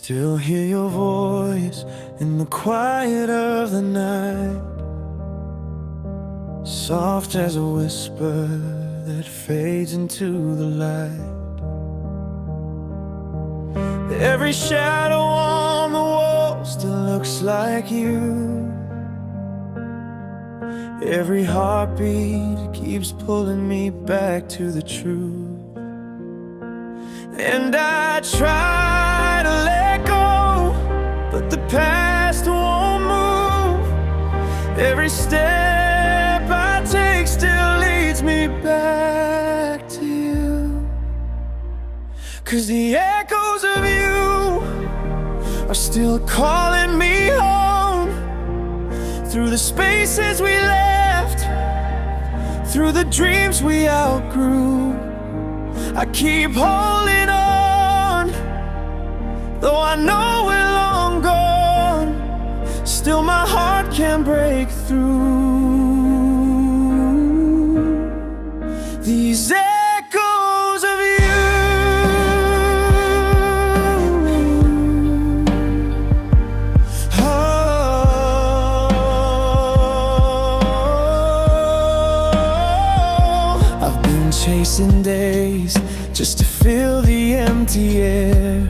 still hear your voice in the quiet of the night, soft as a whisper that fades into the light. Every shadow on the wall still looks like you. Every heartbeat keeps pulling me back to the truth. And I try to let go, but the past won't move. Every step I take still leads me back to you. 'Cause the echoes of you are still calling me home, through the spaces we left, through the dreams we outgrew. I keep holding on, though I know we're long gone. Still my heart can break through these echoes of you. Oh, I've been chasing days just to fill the empty air,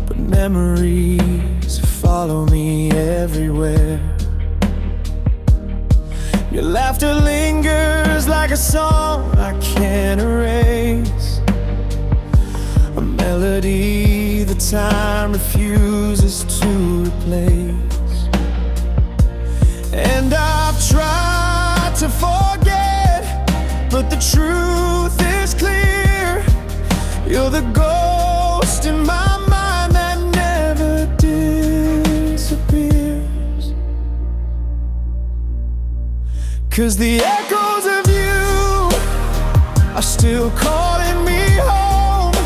but memories follow me everywhere. Your laughter lingers like a song I can't erase, a melody that time refuses to replace. And I've tried to forget, but the truth is clear. You're the ghost in my mind that never disappears. 'Cause the echoes of you are still calling me home,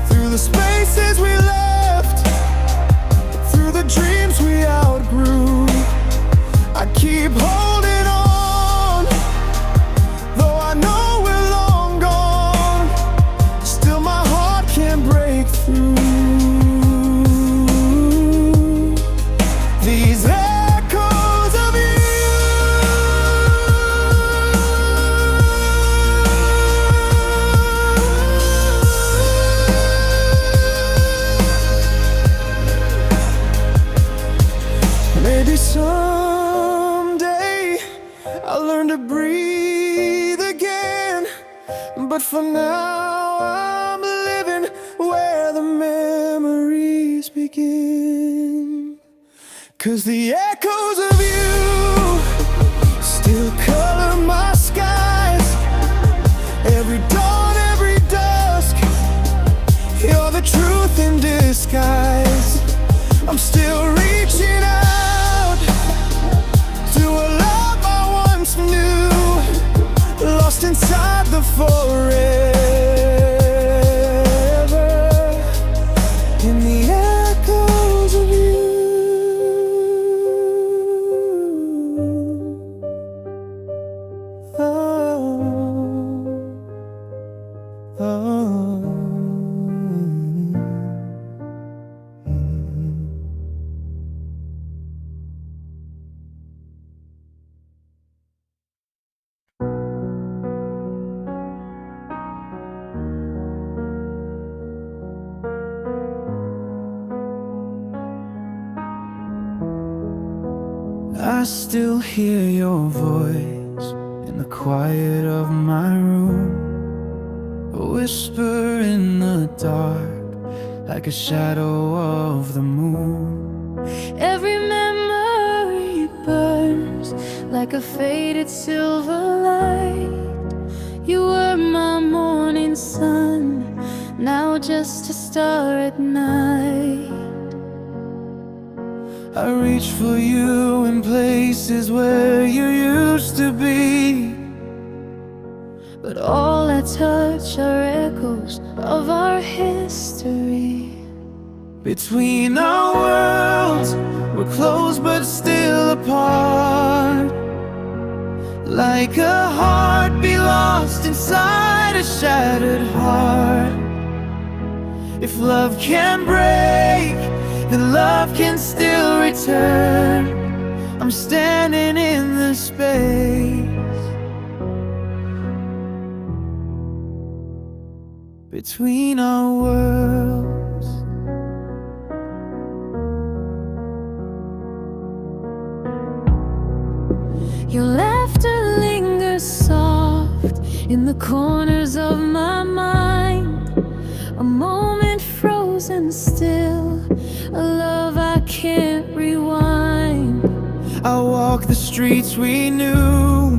through the spaces we left, through the dreams we outgrew. I keep holding on, though I know we're long gone. Still my heart can't break through these echoes of you. Maybe someday I'll learn to breathe again, but for now I'm living where the memories begin. 'Cause the echoes of you still color my skies, every dawn, every dusk. You're the truth in disguise. I'm still reaching out to a love I once knew, lost inside the forever, in the echoes of you. Oh, oh. I still hear your voice in the quiet of my room, a whisper in the dark, like a shadow of the moon. Every memory burns like a faded silver light. You were my morning sun, now just a star at night. I reach for you in places where you used to be, but all I touch are echoes of our history. between our worlds we're close but still apart. Like a heart be lost inside a shattered heart. If love can break, then love can still return. I'm standing in the space between our worlds. Your laughter lingers soft in the corners of my mind. A moment frozen still, a love I can't rewind. I walk the streets we knew,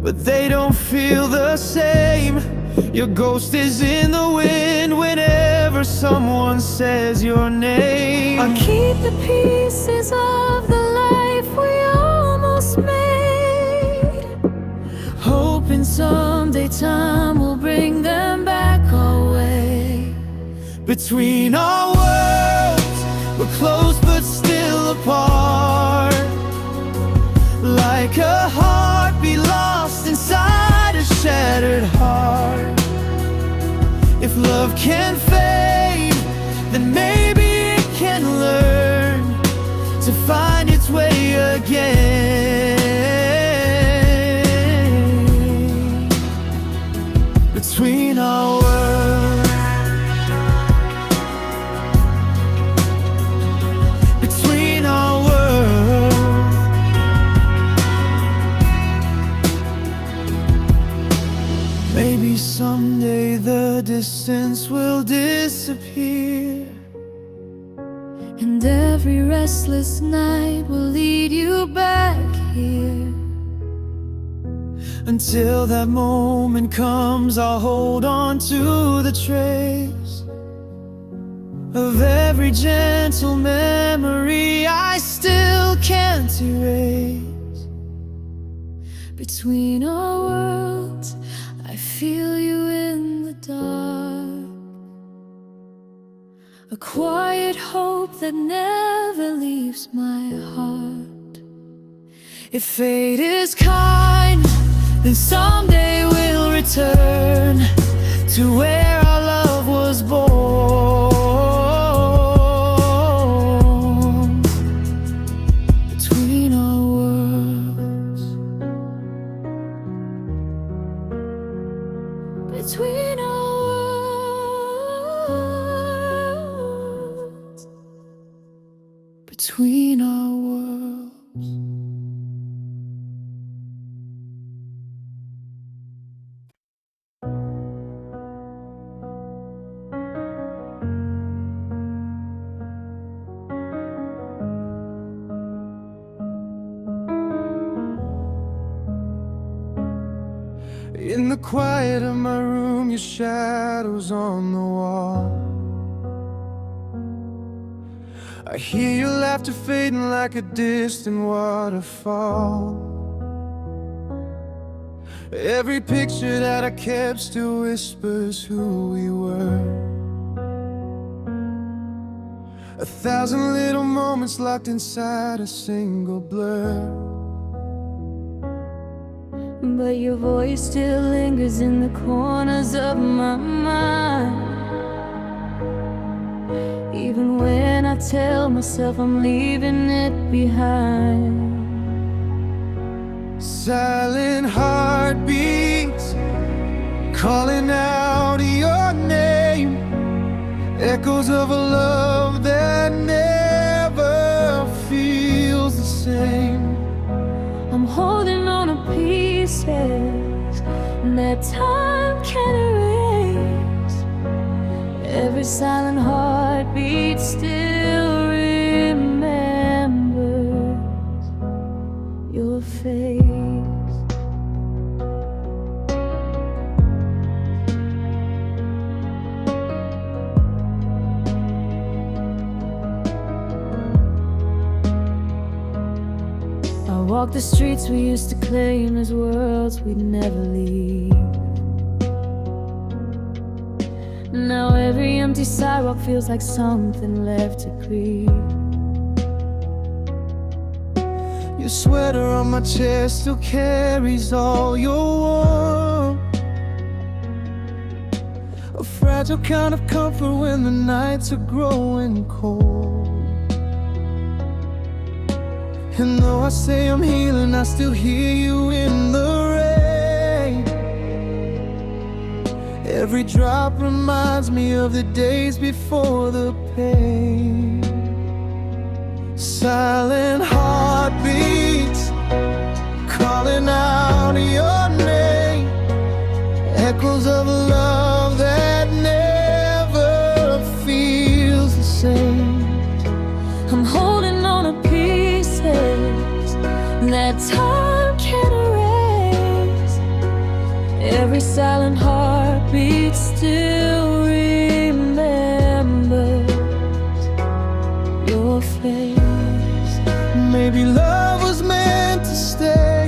but they don't feel the same. Your ghost is in the wind whenever someone says your name. I keep the pieces of the life we almost made, hoping someday time will bring them back our way. Between our worlds, we're close but still apart, like a heartbeat lost inside a shattered heart. If love can fade, then maybe it can learn to find its way again. Between our worlds, between our worlds. Maybe someday the distance will disappear, and every restless night will lead you back here. Until that moment comes, I'll hold on to the trace of every gentle memory I still can't erase. Between our worlds, I feel you in the dark, a quiet hope that never leaves my heart. If fate is kind, then someday we'll return to where our love was born. Between our worlds, between our worlds, between our worlds. In the quiet of my room, your shadow's on the wall. I hear your laughter fading like a distant waterfall. Every picture that I kept still whispers who we were. 1,000 little moments locked inside a single blur. but your voice still lingers in the corners of my mind. Even when I tell myself I'm leaving it behind. Silent heartbeats calling out your name, echoes of a love that never feels the same. I'm holding on to pieces that time can erase. Every silent heartbeat still remembers your face. Walk the streets we used to claim as worlds we'd never leave. Now every empty sidewalk feels like something left to grieve. Your sweater on my chest still carries all your warmth. fragile kind of comfort when the nights are growing cold. And though I say I'm healing, I still hear you in the rain. Every drop reminds me of the days before the pain. Silent heartbeats calling out your name, echoes of a love that never feels the same. I'm holding on to pieces that time can't erase. Every silent heartbeat still remembers your face. Maybe love was meant to stay,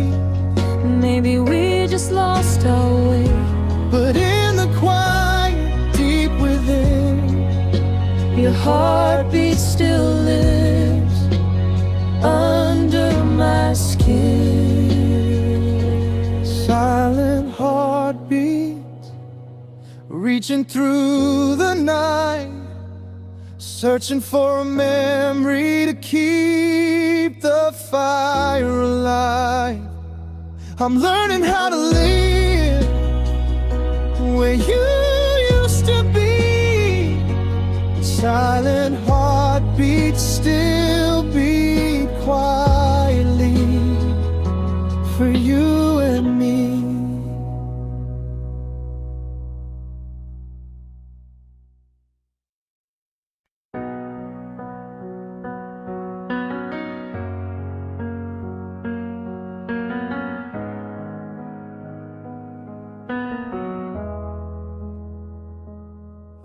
maybe we just lost our way. but in the quiet deep within, Your heartbeat still lives under my skin. silent heartbeats reaching through the night, searching for a memory to keep the fire alive. I'm learning how to live where you used to be. Silent heartbeats still beat quietly for you and me.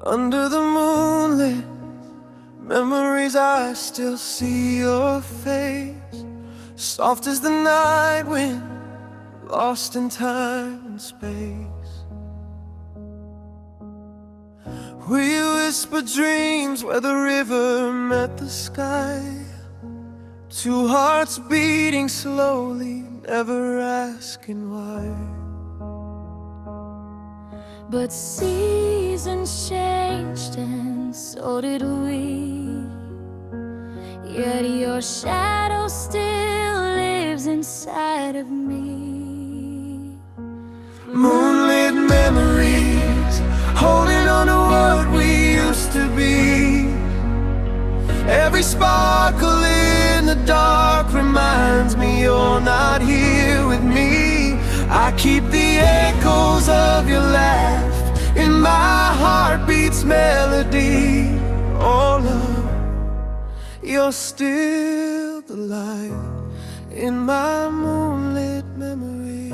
Under the moonlit memories, I still see your face, soft as the night wind, lost in time and space. We whisper dreams where the river met the sky, two hearts beating slowly, never asking why. But seasons changed and so did we. Yet your shadow still lives inside of me. Moonlit memories, holding on to what we used to be. Every sparkle in the dark reminds me you're not here with me. I keep the echoes of your laugh in my heartbeat's melody. Oh love, you're still the light in my moonlit memories.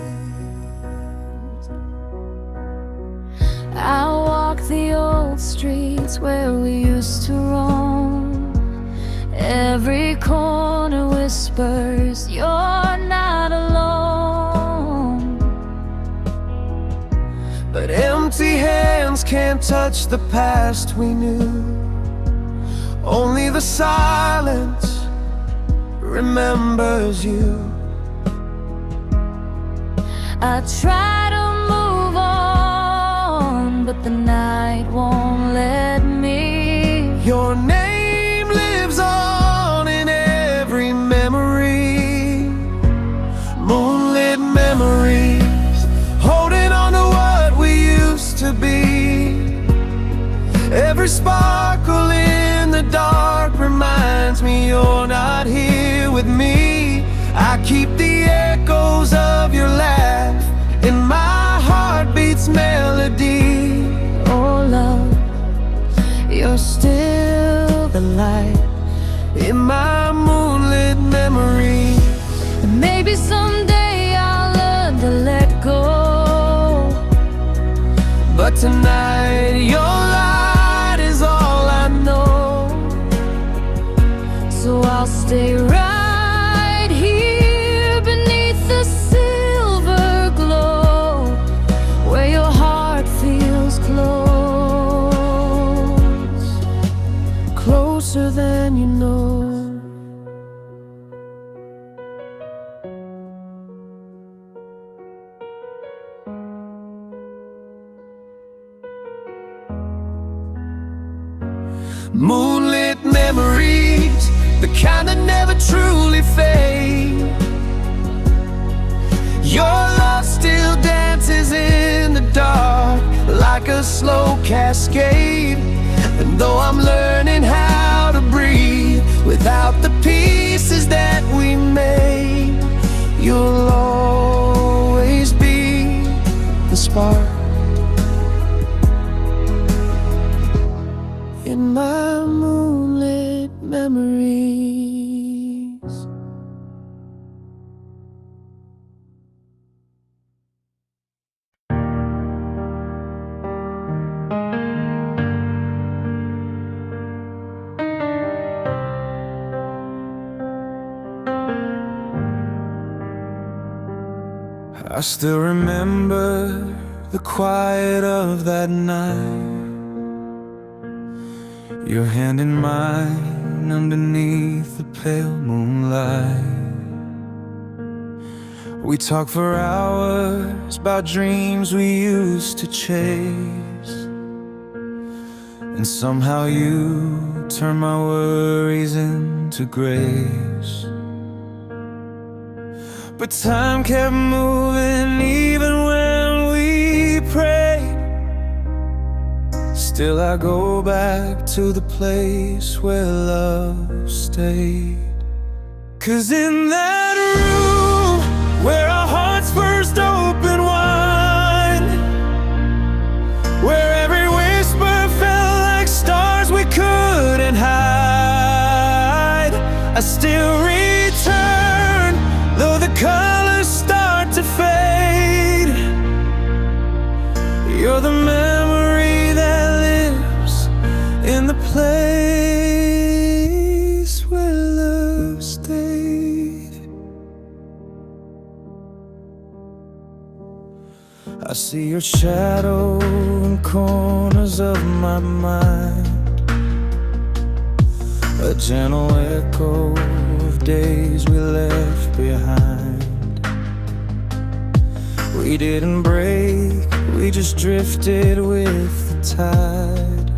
I walk the old streets where we used to roam. Every corner whispers you're not alone. But empty hands can't touch the past we knew. Only the silence remembers you. I try to move on, but the night won't let me. Your name lives on in every memory. Moonlit memories, holding on to what we used to be. Every sparkle in the dark reminds me you're not here with me. I keep the echoes of your laugh in my heartbeat's melody. Oh love, You're still the light in my moonlit memory. and maybe someday I'll learn to let go. But tonight your light is all I know. So I'll stay right here beneath the silver glow, where your heart feels close, Closer than you know. Moonlit memories, the kind that never truly fade. Your love still dances in the dark like a slow cascade. And though I'm learning how to breathe without the pieces that we made, you'll always be the spark in my moonlit memories. I still remember the quiet of that night, your hand in mine underneath the pale moonlight. We talked for hours about dreams we used to chase, and somehow you turned my worries into grace. But time kept moving even when we prayed. Still I go back to the place where love stayed. 'Cause in that room where our hearts first opened wide, where every whisper felt like stars we couldn't hide, I still return, though the colors start to fade. You're the memory that lives in the place where love stayed. I see your shadow in corners of my mind, a gentle echo of days we left behind. We didn't break, we just drifted with the tide.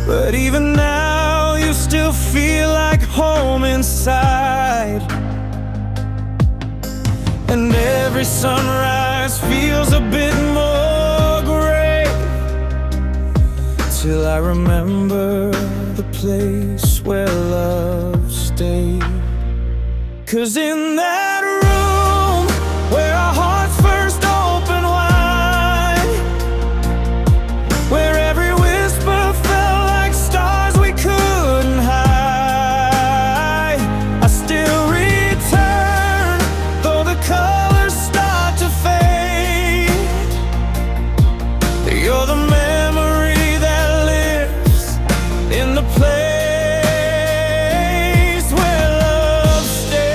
But even now you still feel like home inside. And every sunrise feels a bit more gray, till I remember the place where love stayed. 'Cause in that room where our hearts first opened wide, where every whisper felt like stars we couldn't hide, I still return, though the colors start to fade. You're the memory that lives in the place where love stays.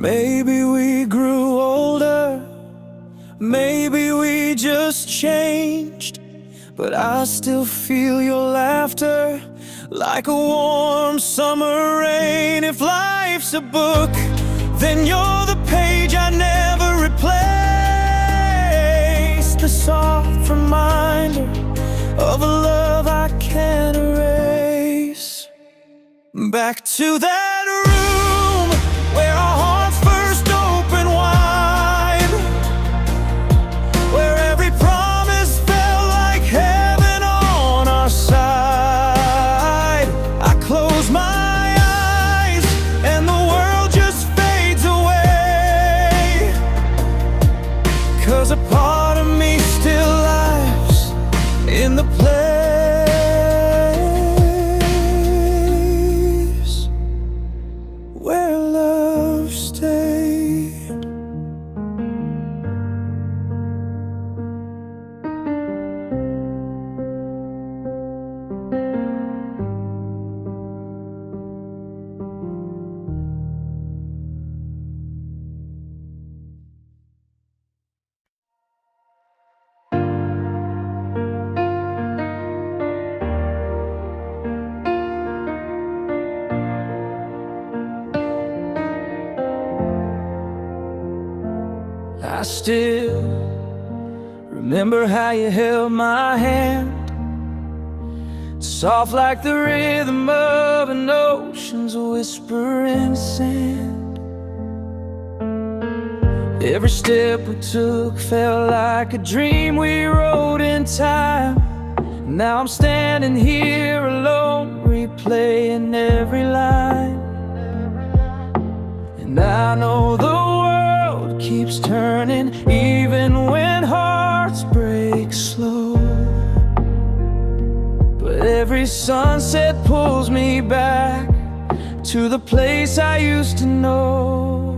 Maybe we grew older, maybe we just changed, but I still feel your laughter like a warm summer rain. If life's a book, then you're the page I never replace, the soft reminder of a love I can't erase. Back to that room where our hearts first opened wide, where every promise felt like heaven on our side. I close my eyes and the world just fades away, 'cause a part of me still lives in the place still remember how you held my hand, soft like the rhythm of an ocean's whispering sand. Every step we took felt like a dream we wrote in time. Now I'm standing here alone, replaying every line. And I know the world keeps turning, even when hearts break slow. But every sunset pulls me back to the place I used to know.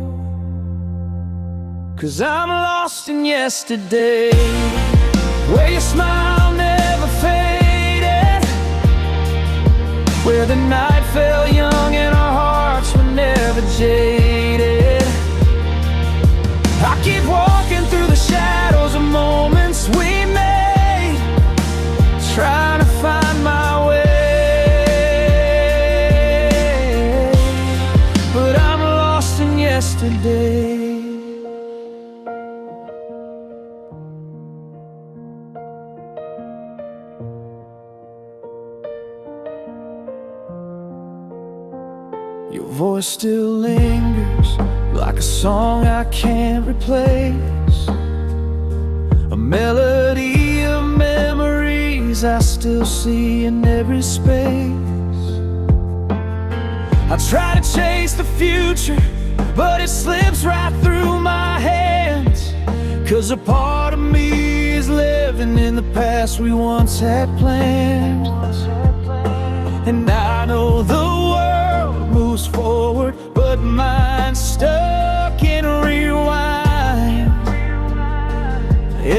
'Cause I'm lost in yesterday, where your smile never faded, where the night fell young and our hearts were never jaded. I keep walking through the shadows of moments we made, trying to find my way. But I'm lost in yesterday. Your voice still lingers like a song I can't replace, a melody of memories I still see in every space. I try to chase the future, but it slips right through my hands. 'Cause a part of me is living in the past we once had planned. And I know the world moves forward, but mine's stuck in rewind.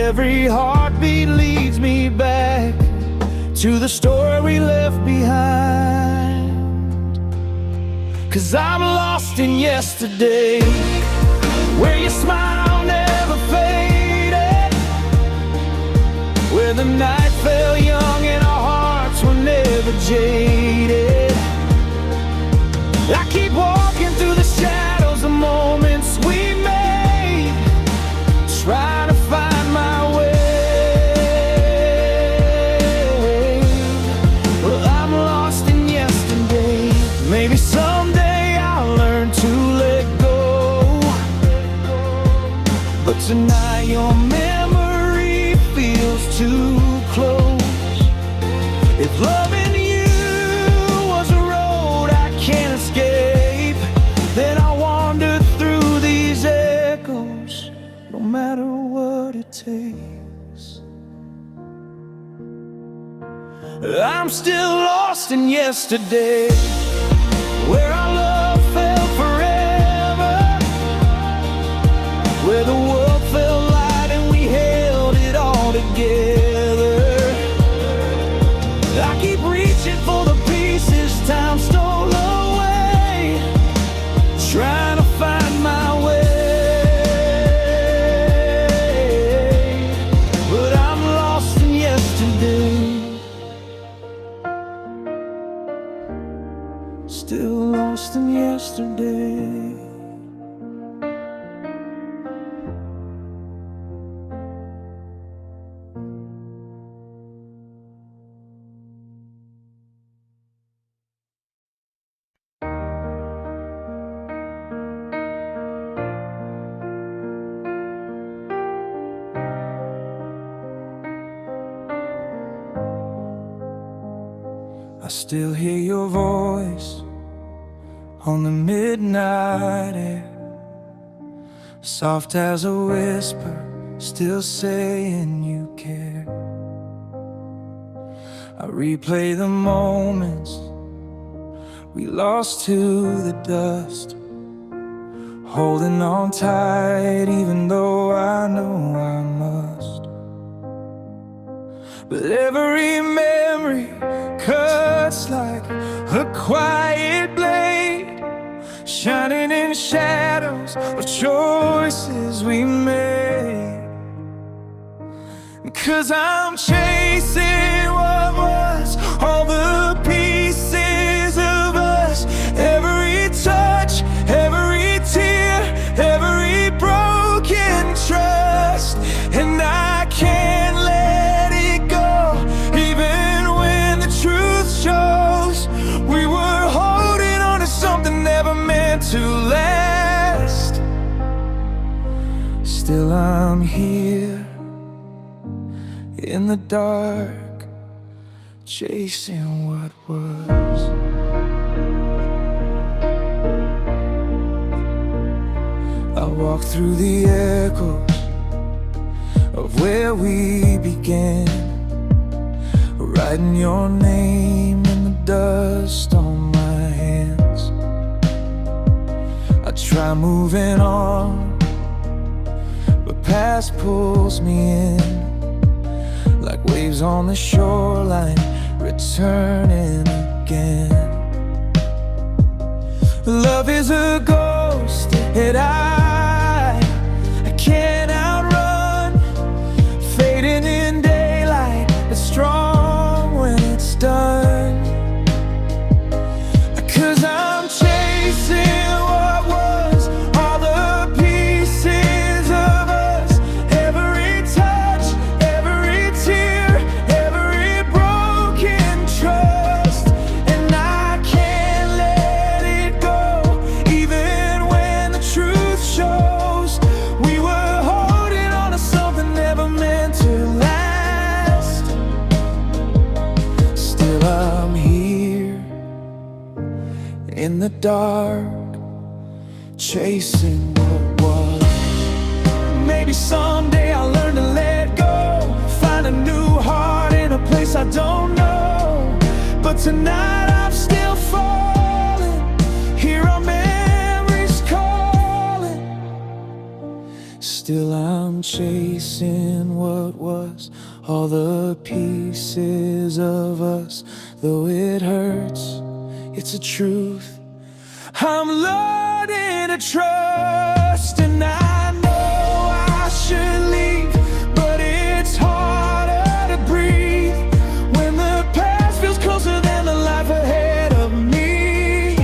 Every heartbeat leads me back to the story we left behind. 'Cause I'm lost in yesterday, where your smile never faded, where the night fell young and our hearts were never jaded. I keep walking through the shadows of moments we made, trying to find my way. Well, I'm lost in yesterday. Maybe someday I'll learn to let go, but tonight your memory feels too close. If loving you was a road I can't escape, then I'll wander through these echoes, no matter what it takes. I'm still lost in yesterday, where our love felt forever, where the world felt light and we held it all together. I keep reaching for the pieces time stole away, trying to find my way. But I'm lost in yesterday, still lost in yesterday. I still hear your voice on the midnight air, soft as a whisper, still saying you care. I replay the moments we lost to the dust, holding on tight even though I know I must. But every memory cuts like a quiet blade, shining in shadows of choices we made. 'Cause I'm chasing what was, all the pieces of us, every touch, every tear, every broken trust. Still I'm here in the dark, chasing what was. I walk through the echoes of where we began, writing your name in the dust on my hands. I try moving on, but past pulls me in, like waves on the shoreline, returning again. Love is a ghost that I can't outrun, fading in daylight, but strong when it's done. 'Cause I'm chasing what was, all the pieces of us, every touch, every tear, every broken trust. And I can't let it go, even when the truth shows we were holding on to something never meant to last. Still I'm here in the dark, chasing what was. Maybe someday I'll learn to let go, find a new heart in a place I don't know. But tonight I'm still falling, here are memories calling. Still I'm chasing what was, all the pieces of us. Though it hurts, it's a truth I'm learning to trust. And I know I should leave, but it's harder to breathe when the past feels closer than the life ahead of me.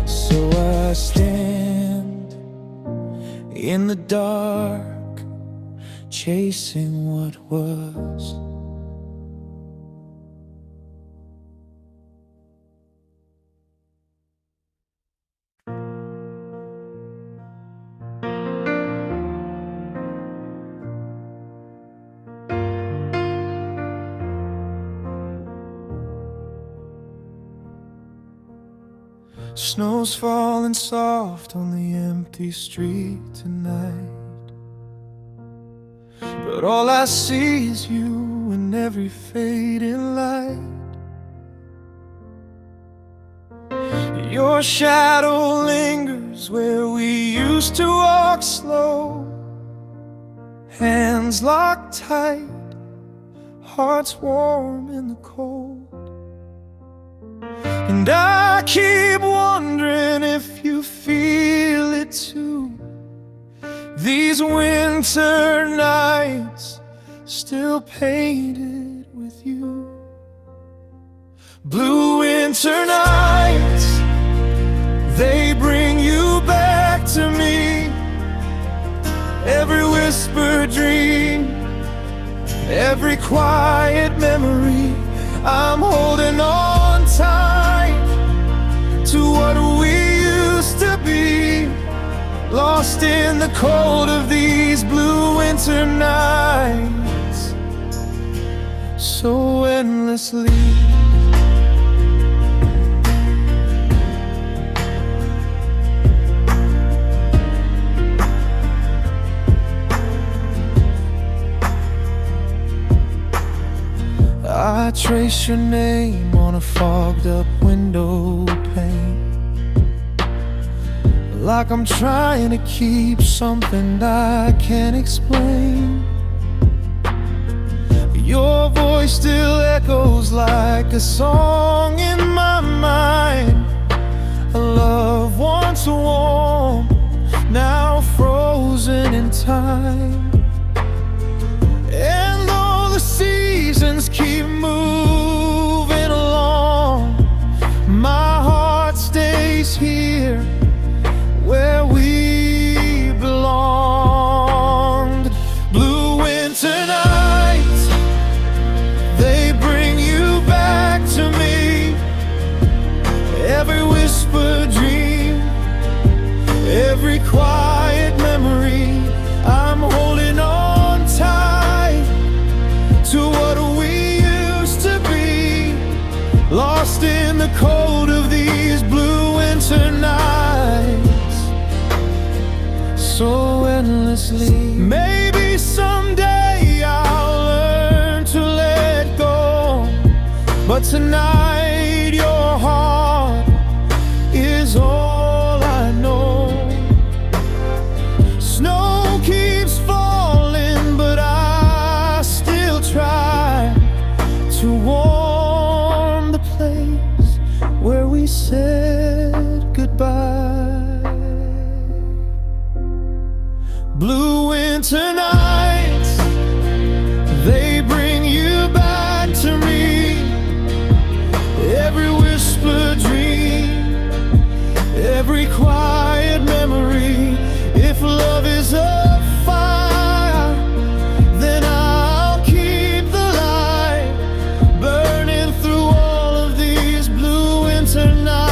So I stand in the dark, chasing what was. Snow's falling soft on the empty street tonight, but all I see is you in every fading light. Your shadow lingers where we used to walk slow, hands locked tight, hearts warm in the cold. And I keep wondering if you feel it too, these winter nights still painted with you. Blue winter nights, they bring you back to me, every whispered dream, every quiet memory. I'm holding on tight to what we used to be, lost in the cold of these blue winter nights, so endlessly. I trace your name on a fogged up window pane, like I'm trying to keep something I can't explain. Your voice still echoes like a song in my mind, a love once warm, now frozen in time. And though the seasons keep moving along, my heart stays here where we belonged. Blue winter nights, they bring you back to me, endlessly. Maybe someday I'll learn to let go, but tonight your heart is all I know. Snow keeps falling, but I still try to warm the place where we said goodbye. Blue winter nights, they bring you back to me. Every whisper dream, every quiet memory. If love is a fire, then I'll keep the light burning through all of these blue winter nights.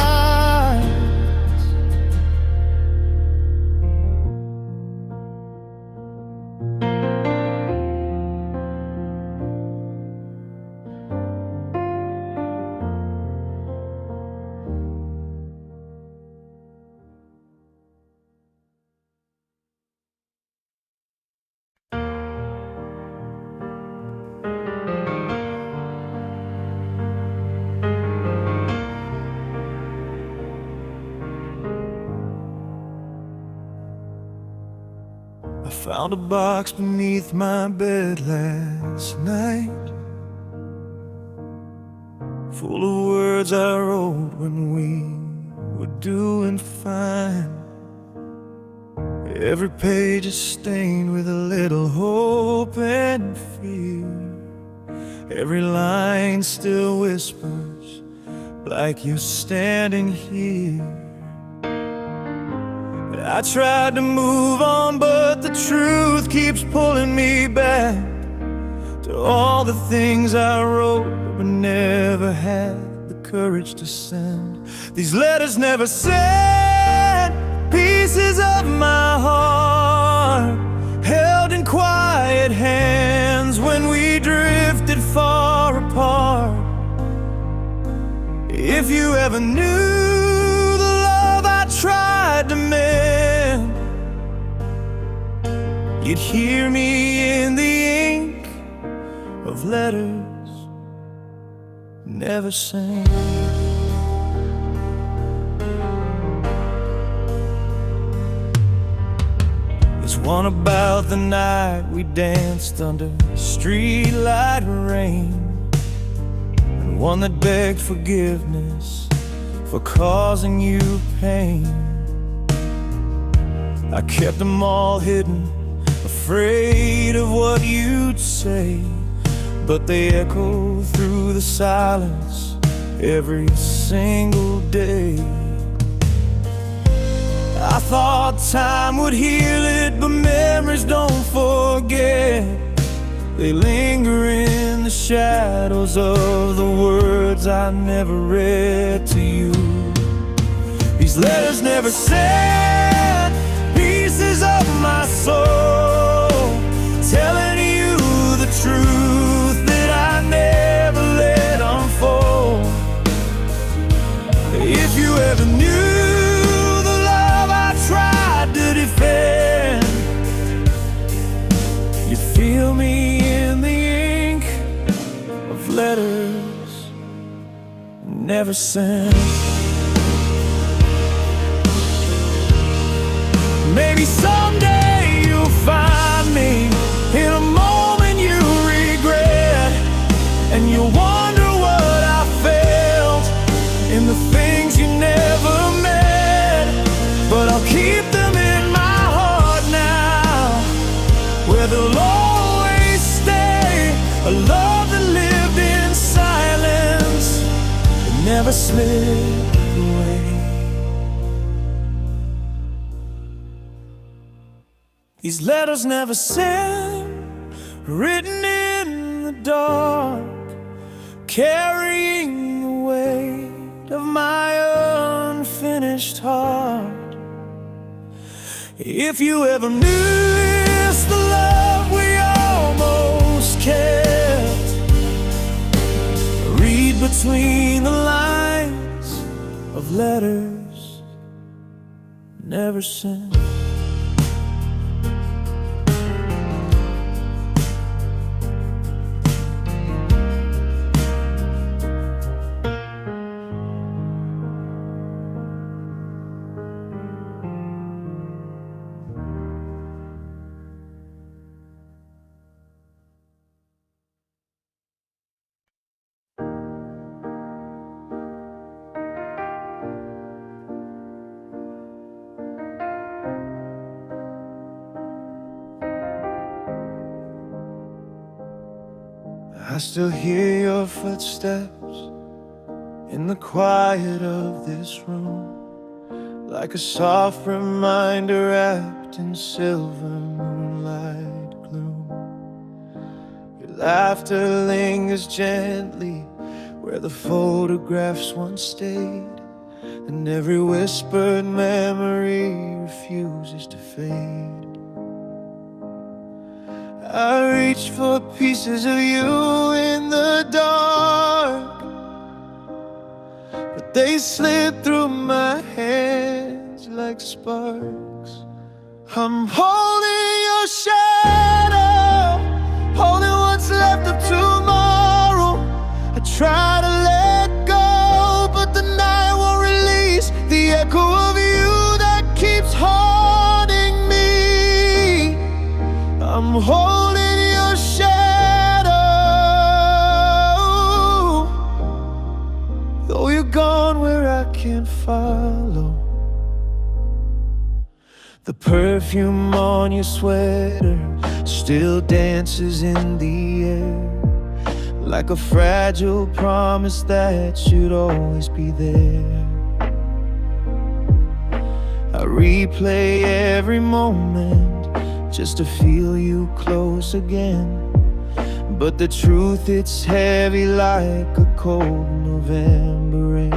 I found a box beneath my bed last night, full of words I wrote when we were doing fine. Every page is stained with a little hope and fear. Every line still whispers like you're standing here. I tried to move on, but the truth keeps pulling me back to all the things I wrote but never had the courage to send. These letters never said, pieces of my heart held in quiet hands when we drifted far apart. If you ever knew the love I tried to mend, you'd hear me in the ink of letters never sent. There's one about the night we danced under streetlight rain, and one that begged forgiveness for causing you pain. I kept them all hidden, afraid of what you'd say, but they echo through the silence every single day. I thought time would heal it, but memories don't forget. They linger in the shadows of the words I never read to you. These letters never said, pieces of my soul, telling you the truth that I never let unfold. If you ever knew the love I tried to defend, you'd feel me in the ink of letters never sent. Maybe someday you'll find me in a moment you regret, and you'll wonder what I felt in the things you never met. But I'll keep them in my heart now, where they'll always stay. A love that lived in silence, that never slipped away. These letters never sent, written in the dark, carrying the weight of my unfinished heart. If you ever missed the love we almost kept, read between the lines of letters never sent. I still hear your footsteps in the quiet of this room, like a soft reminder wrapped in silver moonlight gloom. Your laughter lingers gently where the photographs once stayed, and every whispered memory refuses to fade. I reach for pieces of you in the dark, but they slip through my hands like sparks. I'm holding your shadow, holding what's left of tomorrow. I try to let go, but the night won't release the echo of you that keeps haunting me. I'm holding your shadow, though you're gone where I can't follow. The perfume on your sweater still dances in the air, like a fragile promise that should always be there. I replay every moment just to feel you close again, but the truth, it's heavy like a cold November rain.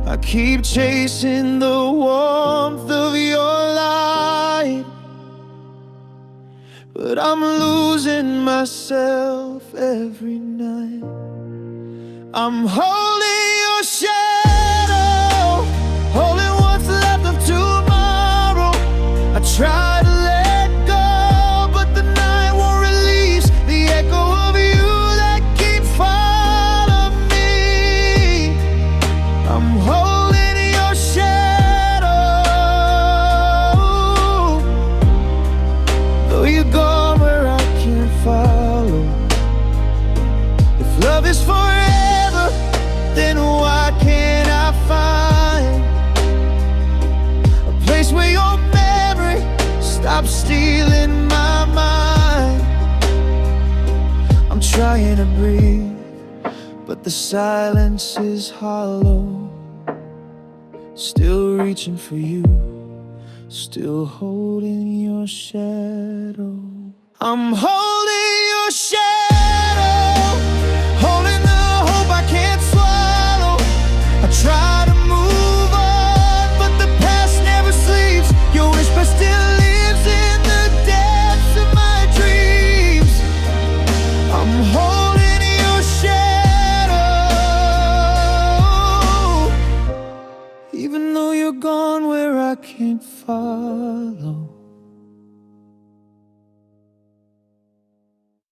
I keep chasing the warmth of your light, but I'm losing myself every night. I'm holding your shadow, holding what's left of tomorrow. I try to let go, but the night won't release the echo of you that keeps following me. I'm holding your shadow, though you're gone where I can't follow. If love is forever, then why can't I find a place where your memory stops stealing my mind? I'm trying to breathe, but the silence is hollow. Still reaching for you, still holding your shadow. I'm holding your shadow, holding the hope I can't swallow. I try to move on, but the past never sleeps. Your whisper still lives in the depths of my dreams. I'm holding your shadow, even though you're gone where I can't follow.